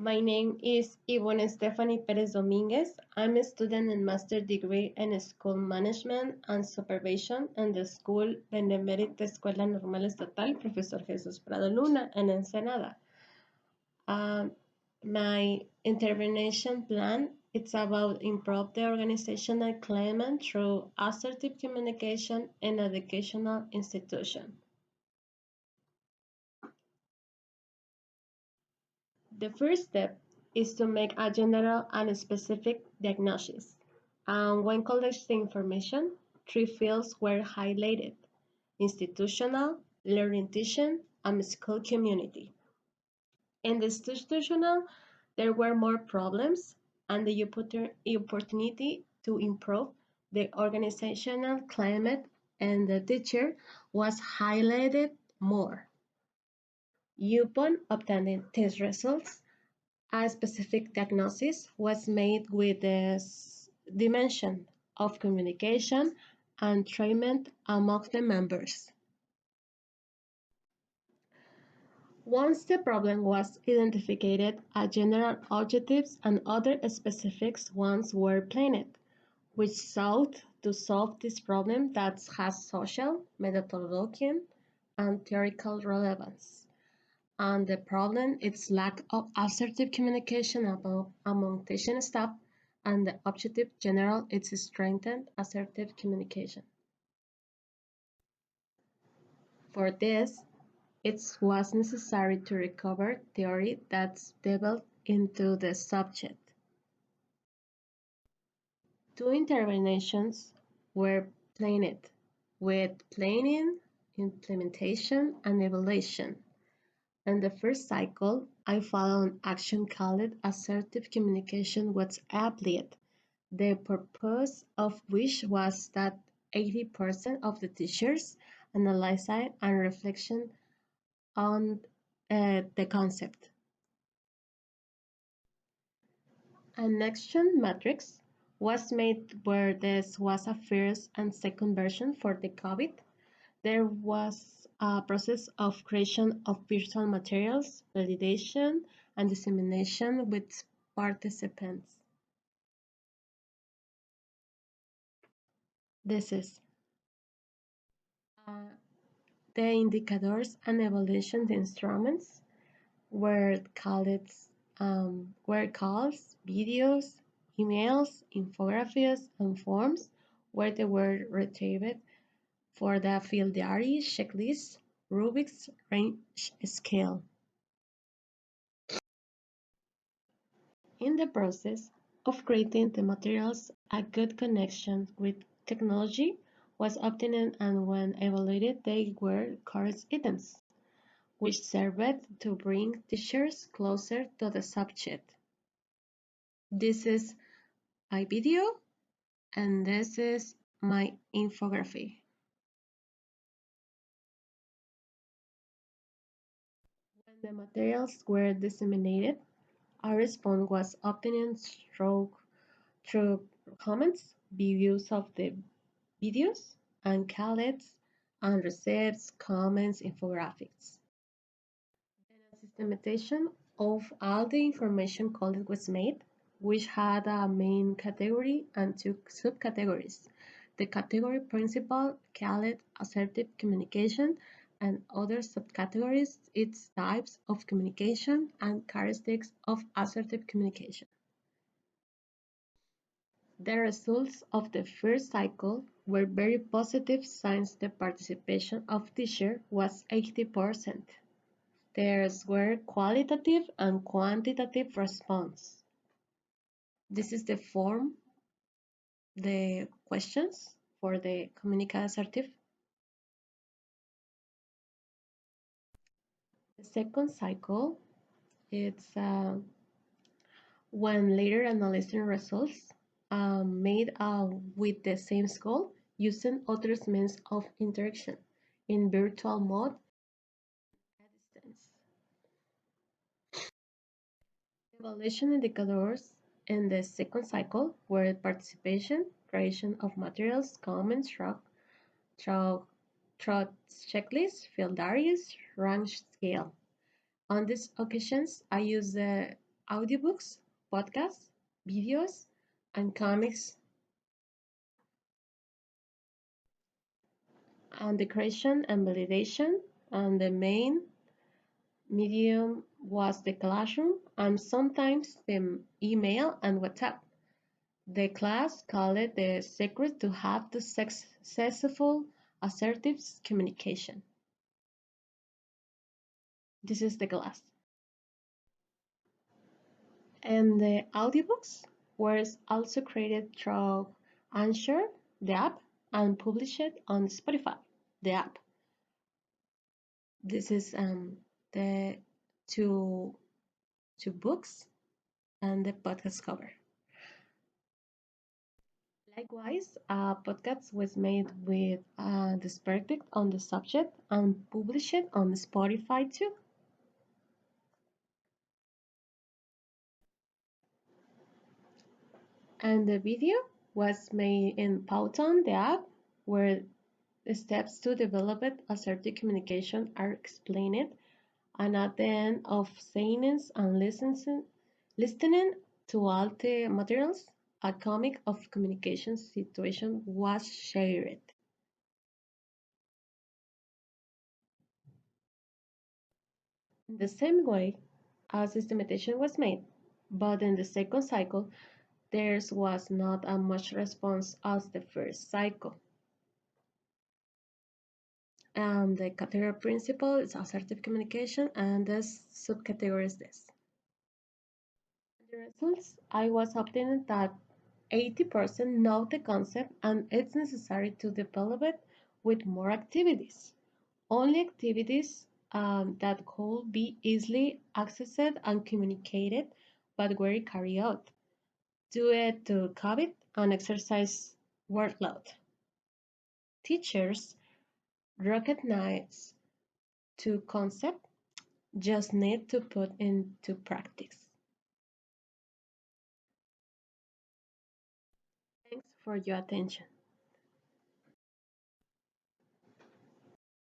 My name is Ivonne Stephanie Perez Dominguez. I'm a student in master's degree in school management and supervision in the school Benemérita Escuela Normal Estatal Profesor Jesús Prado Luna in Ensenada. Um, my intervention plan it's about improve the organizational climate through assertive communication in educational institution. The first step is to make a general and specific diagnosis. And when collecting information, three fields were highlighted: institutional, learning teaching, and school community. In the institutional, there were more problems and the opportunity to improve the organizational climate, and the teacher was highlighted more. Upon obtaining test results, a specific diagnosis was made with the dimension of communication and treatment among the members. Once the problem was identified, general objectives and other specific ones were planned, which sought to solve this problem that has social, methodological, and theoretical relevance. And the problem is lack of assertive communication among teaching staff, and the objective general is strengthened assertive communication. For this, it was necessary to recover theory that's developed into the subject. Two interventions were planned, with planning, implementation, and evaluation. In the first cycle, I followed an action called Assertive Communication was applied, the purpose of which was that 80% of the teachers analyzed and reflection on the concept. An action matrix was made where this was a first and second version for the COVID. There was a process of creation of virtual materials, validation, and dissemination with participants. This is uh, the indicators and evaluation instruments were called calls, videos, emails, infographics, and forms where they were retrieved for the field diary, checklist, Rubik's range scale. In the process of creating the materials, a good connection with technology was obtained, and when evaluated, they were course items, which served to bring teachers closer to the subject. This is my video, and this is my infography. When the materials were disseminated, a response was obtained through comments, views of the videos, and callets, and receipts, comments, infographics. Then a systematization of all the information collected was made, which had a main category and two subcategories. The category principal called assertive communication, and other subcategories its types of communication and characteristics of assertive communication. The results of the first cycle were very positive since the participation of teachers was 80%. There were qualitative and quantitative response. This is the form, the questions for the communicate assertive. The second cycle, it's when later analyzing results made with the same goal using other means of interaction in virtual mode at distance. Evaluation indicators in the second cycle were participation, creation of materials, comments, through checklists, field diaries, rank scale. On these occasions, I used the audiobooks, podcasts, videos, and comics, and the creation and validation. And the main medium was the classroom and sometimes the email and WhatsApp. The class called it the secret to have the successful assertive communication. This is the class. And the audiobooks were also created through Anchor, the app, and published on Spotify, the app. This is the two, two books and the podcast cover. Likewise, a podcast was made with the perspective on the subject and published on Spotify too. And the video was made in Powtown, the app, where the steps to develop assertive communication are explained, and at the end of saying and listening to all the materials, a comic of communication situation was shared. In the same way, a systematization was made, but in the second cycle, there was not as much response as the first cycle. The category principle is assertive communication, and the subcategory is this. The results I was obtaining that 80% know the concept and it's necessary to develop it with more activities. Only activities that could be easily accessed and communicated but were carried out due to COVID and exercise workload. Teachers recognize to concept just need to put into practice. Thanks for your attention.